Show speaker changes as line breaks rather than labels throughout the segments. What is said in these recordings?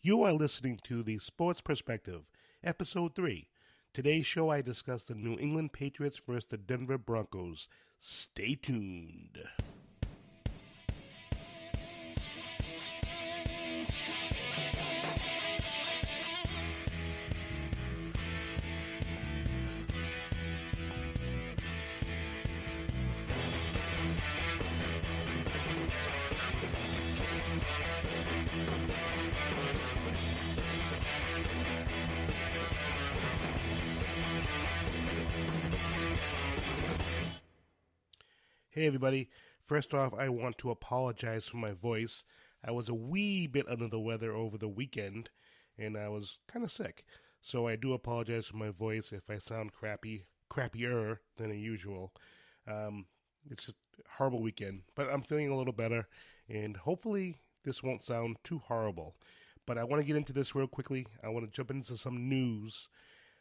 You are listening to the Sports Perspective, Episode 3. Today's show I discuss the New England Patriots versus the Denver Broncos. Stay tuned. Hey everybody, first off I want to apologize for my voice. I was a wee bit under the weather over the weekend and I was kind of sick. So I do apologize for my voice if I sound crappier than usual. It's just a horrible weekend, but I'm feeling a little better and hopefully this won't sound too horrible. But I want to get into this real quickly. I want to jump into some news.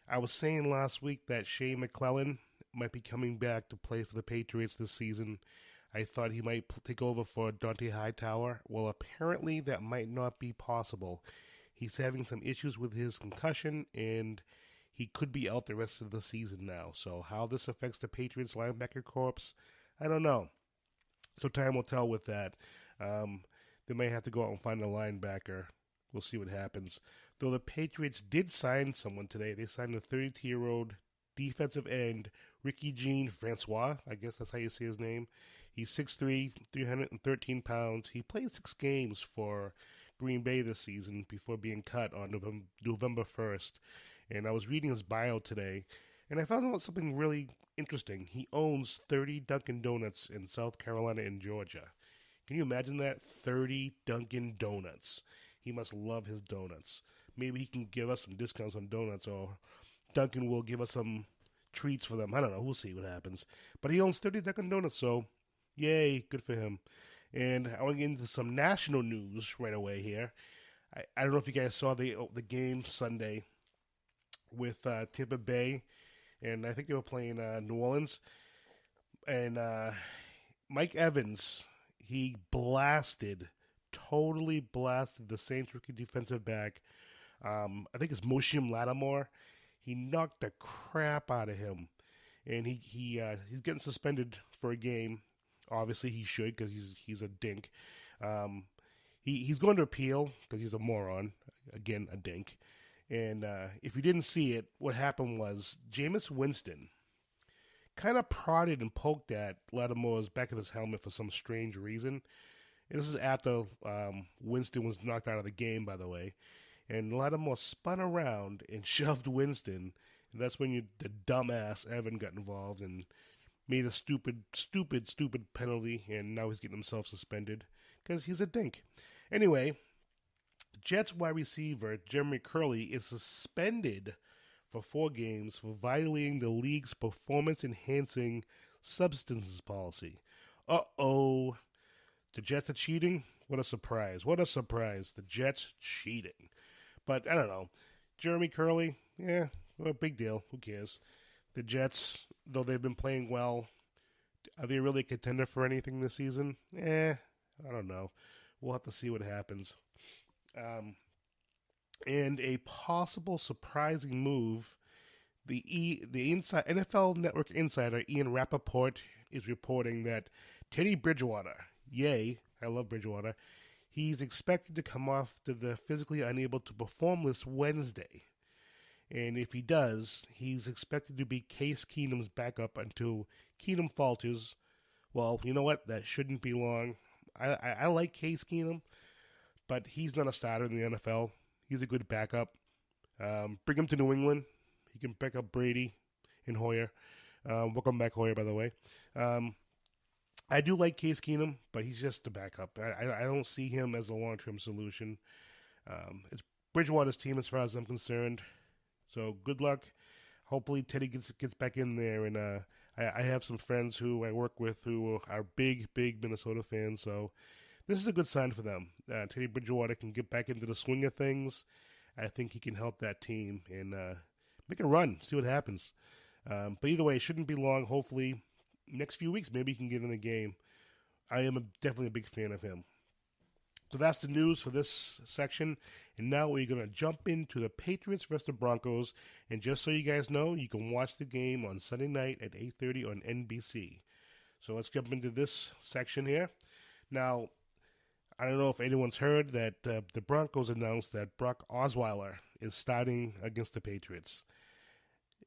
I was saying last week that Shea McClellin might be coming back to play for the Patriots this season. I thought he might take over for Dante Hightower. Well, apparently that might not be possible. He's having some issues with his concussion, and he could be out the rest of the season now. So how this affects the Patriots linebacker corps, I don't know. So time will tell with that. They may have to go out and find a linebacker. We'll see what happens. Though the Patriots did sign someone today. They signed a 32-year-old defensive end, Ricky Jean Francois. I guess that's how you say his name. He's 6'3", 313 pounds. He played 6 games for Green Bay this season before being cut on November 1st. And I was reading his bio today, and I found out something really interesting. He owns 30 Dunkin' Donuts in South Carolina and Georgia. Can you imagine that? 30 Dunkin' Donuts. He must love his donuts. Maybe he can give us some discounts on donuts, or Dunkin' will give us some treats for them. I don't know. We'll see what happens. But he owns 30 Dunkin' Donuts, so yay, good for him. And I want to get into some national news right away here. I don't know if you guys saw the game Sunday with Tampa Bay, and I think they were playing New Orleans. And Mike Evins, he totally blasted the Saints rookie defensive back. I think it's Moshe Lattimore. He knocked the crap out of him, and he's getting suspended for a game. Obviously, he should because he's a dink. He's going to appeal because he's a moron. Again, a dink. And if you didn't see it, what happened was Jameis Winston kind of prodded and poked at Lattimore's back of his helmet for some strange reason. And this is after Winston was knocked out of the game, by the way. And Lattimore spun around and shoved Winston. And that's when the dumbass Evan got involved and made a stupid penalty. And now he's getting himself suspended because he's a dink. Anyway, Jets wide receiver Jeremy Curley is suspended for 4 games for violating the league's performance-enhancing substances policy. Uh-oh. The Jets are cheating? What a surprise. What a surprise. The Jets cheating. But I don't know. Jeremy Curley, yeah, well, big deal. Who cares? The Jets, though they've been playing well, are they really a contender for anything this season? I don't know. We'll have to see what happens. And a possible surprising move, the NFL Network insider Ian Rappaport is reporting that Teddy Bridgewater, yay, I love Bridgewater, he's expected to come off to the physically unable to perform this Wednesday. And if he does, he's expected to be Case Keenum's backup until Keenum falters. Well, you know what? That shouldn't be long. I like Case Keenum, but he's not a starter in the NFL. He's a good backup. Bring him to New England. He can pick up Brady and Hoyer. Welcome back, Hoyer, by the way. I do like Case Keenum, but he's just a backup. I don't see him as a long-term solution. It's Bridgewater's team as far as I'm concerned. So good luck. Hopefully Teddy gets back in there. And I have some friends who I work with who are big Minnesota fans. So this is a good sign for them. Teddy Bridgewater can get back into the swing of things. I think he can help that team and make a run, see what happens. But either way, it shouldn't be long. Hopefully next few weeks, maybe he can get in the game. I am definitely a big fan of him. So that's the news for this section. And now we're going to jump into the Patriots versus the Broncos. And just so you guys know, you can watch the game on Sunday night at 8:30 on NBC. So let's jump into this section here. Now, I don't know if anyone's heard that the Broncos announced that Brock Osweiler is starting against the Patriots.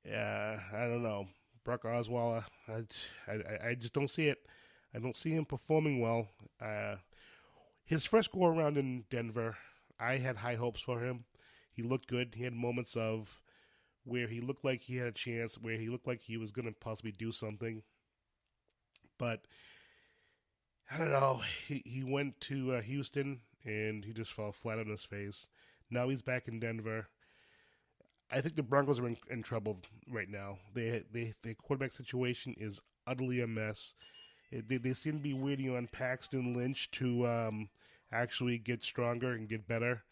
I don't know. Brock Osweiler, I just don't see it. I don't see him performing well. His first go around in Denver, I had high hopes for him. He looked good. He had moments of where he looked like he had a chance, where he looked like he was going to possibly do something. But I don't know. He went to Houston and he just fell flat on his face. Now he's back in Denver. I think the Broncos are in trouble right now. Their quarterback situation is utterly a mess. They seem to be waiting on Paxton Lynch to actually get stronger and get better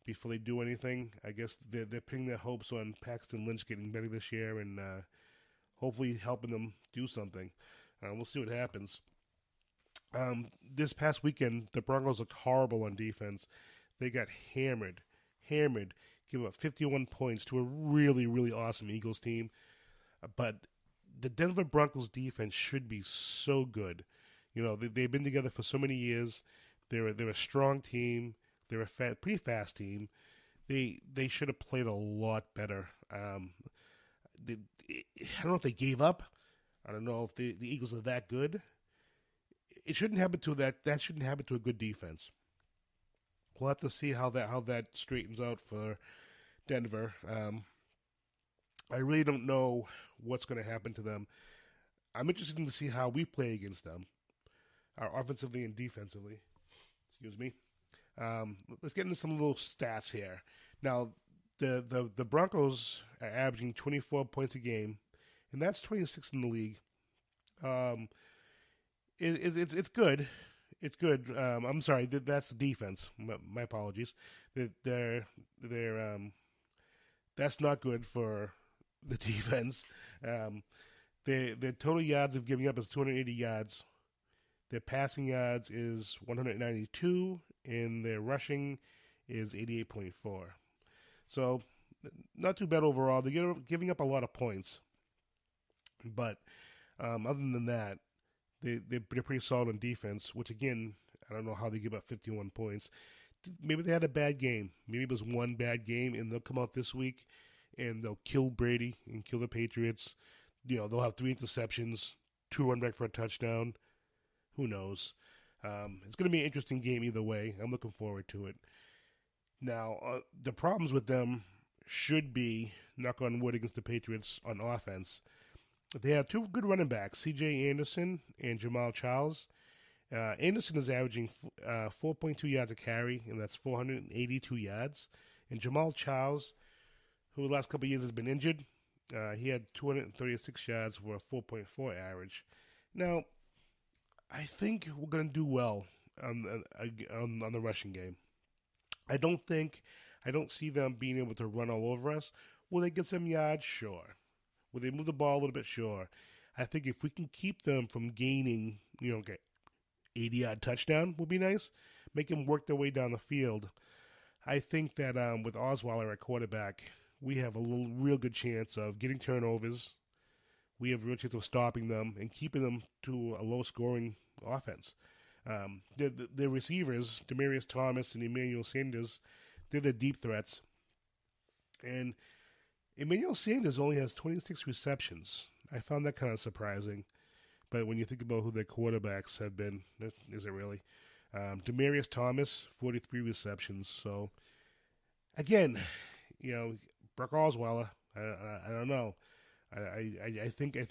before they do anything. I guess they're pinning their hopes on Paxton Lynch getting better this year and hopefully helping them do something. We'll see what happens. This past weekend, the Broncos looked horrible on defense. They got hammered, giving up 51 points to a really, really awesome Eagles team. But the Denver Broncos defense should be so good. You know, they've been together for so many years. They're a strong team. They're a pretty fast team. They should have played a lot better. I don't know if they gave up. I don't know if the Eagles are that good. It shouldn't happen to that shouldn't happen to a good defense. We'll have to see how that straightens out for Denver. I really don't know what's going to happen to them. I'm interested to see how we play against them, offensively and defensively. Excuse me. Let's get into some little stats here. Now, the Broncos are averaging 24 points a game, and that's 26th in the league. It's good. It's good. I'm sorry. That's the defense. My apologies. They're that's not good for the defense. Their total yards of giving up is 280 yards. Their passing yards is 192, and their rushing is 88.4. So, not too bad overall. They're giving up a lot of points. But other than that, they're pretty solid on defense, which, again, I don't know how they give up 51 points. Maybe they had a bad game. Maybe it was one bad game, and they'll come out this week, and they'll kill Brady and kill the Patriots. You know, they'll have 3 interceptions, 2 run back for a touchdown. Who knows? It's going to be an interesting game either way. I'm looking forward to it. Now, the problems with them should be, knock on wood, against the Patriots on offense. They have 2 good running backs, C.J. Anderson and Jamal Charles. Anderson is averaging 4.2 yards a carry, and that's 482 yards. And Jamal Charles, who the last couple of years has been injured, he had 236 yards for a 4.4 average. Now, I think we're going to do well on the rushing game. I don't see them being able to run all over us. Will they get some yards? Sure. Will they move the ball a little bit? Sure. I think if we can keep them from gaining, 80-yard touchdown would be nice. Make them work their way down the field. I think that with Osweiler at quarterback, we have a real good chance of getting turnovers. We have a real chance of stopping them and keeping them to a low-scoring offense. The receivers, Demaryius Thomas and Emmanuel Sanders, they're the deep threats. And Emmanuel Sanders only has 26 receptions. I found that kind of surprising. But when you think about who their quarterbacks have been, is it really? Demaryius Thomas, 43 receptions. So, again, Brock Osweiler, I don't know. I think if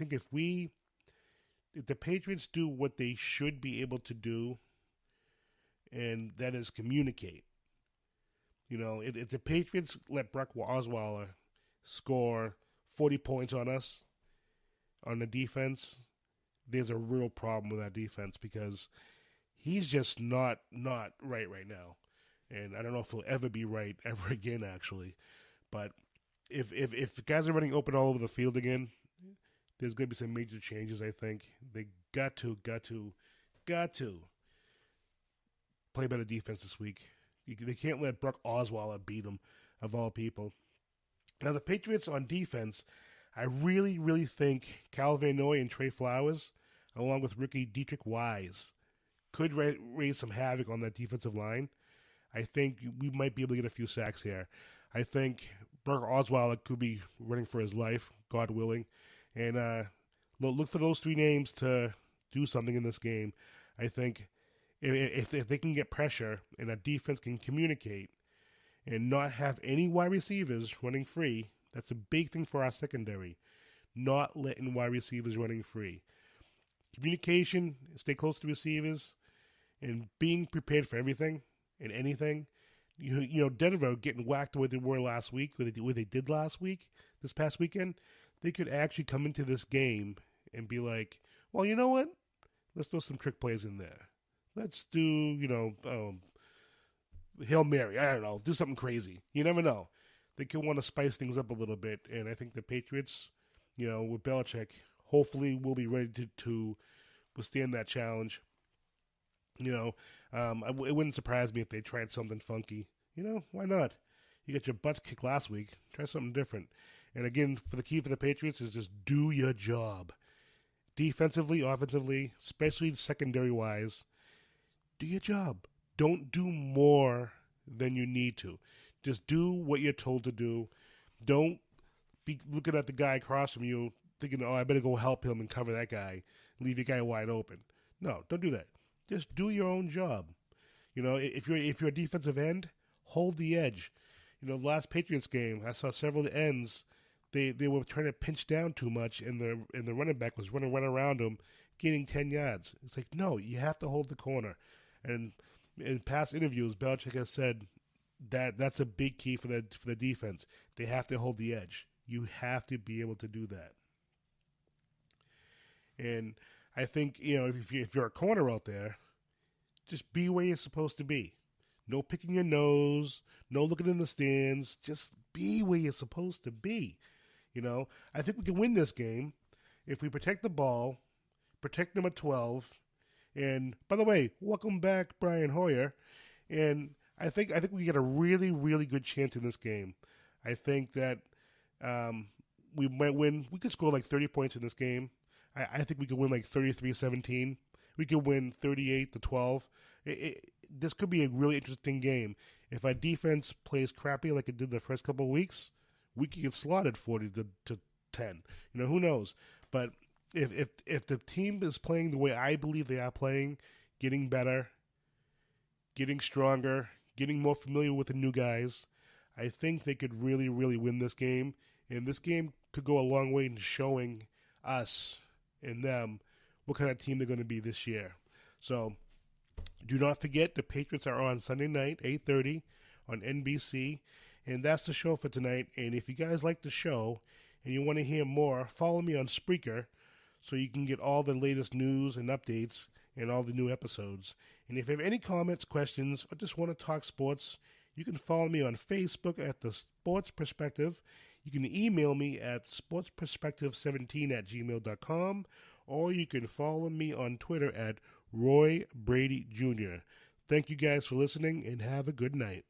the Patriots do what they should be able to do, and that is communicate. If the Patriots let Brock Osweiler score 40 points on us on the defense, there's a real problem with that defense because he's just not right now. And I don't know if he'll ever be right ever again, actually. But if guys are running open all over the field again, there's going to be some major changes, I think. They got to play better defense this week. They can't let Brock Osweiler beat them, of all people. Now, the Patriots on defense, I really, really think Cal Van Noy and Trey Flowers, along with rookie Dietrich Wise, could raise some havoc on that defensive line. I think we might be able to get a few sacks here. I think Brock Osweiler could be running for his life, God willing. And look for those three names to do something in this game. I think if they can get pressure and our defense can communicate and not have any wide receivers running free, that's a big thing for our secondary. Not letting wide receivers running free. Communication, stay close to receivers, and being prepared for everything and anything. You know, Denver getting whacked the way they were last week, what they did last week, this past weekend, they could actually come into this game and be like, well, you know what? Let's throw some trick plays in there. Let's do, Hail Mary. I don't know. Do something crazy. You never know. They could want to spice things up a little bit. And I think the Patriots, with Belichick, hopefully will be ready to withstand that challenge. It wouldn't surprise me if they tried something funky. Why not? You got your butts kicked last week. Try something different. And again, the key for the Patriots is just do your job. Defensively, offensively, especially secondary-wise, do your job. Don't do more than you need to. Just do what you're told to do. Don't be looking at the guy across from you thinking, I better go help him and cover that guy. Leave your guy wide open. No, don't do that. Just do your own job. If you're a defensive end, hold the edge. The last Patriots game, I saw several ends. They were trying to pinch down too much, and the running back was running right around them, gaining 10 yards. It's like, no, you have to hold the corner. And in past interviews, Belichick has said that's a big key for the defense. They have to hold the edge. You have to be able to do that. And I think, if you're a corner out there, just be where you're supposed to be. No picking your nose, no looking in the stands. Just be where you're supposed to be. I think we can win this game if we protect the ball, protect number 12. And by the way, welcome back, Brian Hoyer. And I think we get a really, really good chance in this game. I think that we might win. We could score like 30 points in this game. I think we could win like 33-17. We could win 38-12. This could be a really interesting game. If our defense plays crappy like it did the first couple of weeks, we could get slaughtered 40-10. Who knows? But if the team is playing the way I believe they are playing, getting better, getting stronger, getting more familiar with the new guys, I think they could really, really win this game. And this game could go a long way in showing us and them what kind of team they're going to be this year. So do not forget the Patriots are on Sunday night, 8:30 on NBC. And that's the show for tonight. And if you guys like the show and you want to hear more, follow me on Spreaker so you can get all the latest news and updates and all the new episodes. And if you have any comments, questions, or just want to talk sports, you can follow me on Facebook at The Sports Perspective. You can email me at sportsperspective17@gmail.com, or you can follow me on Twitter at Roy Brady Jr. Thank you guys for listening, and have a good night.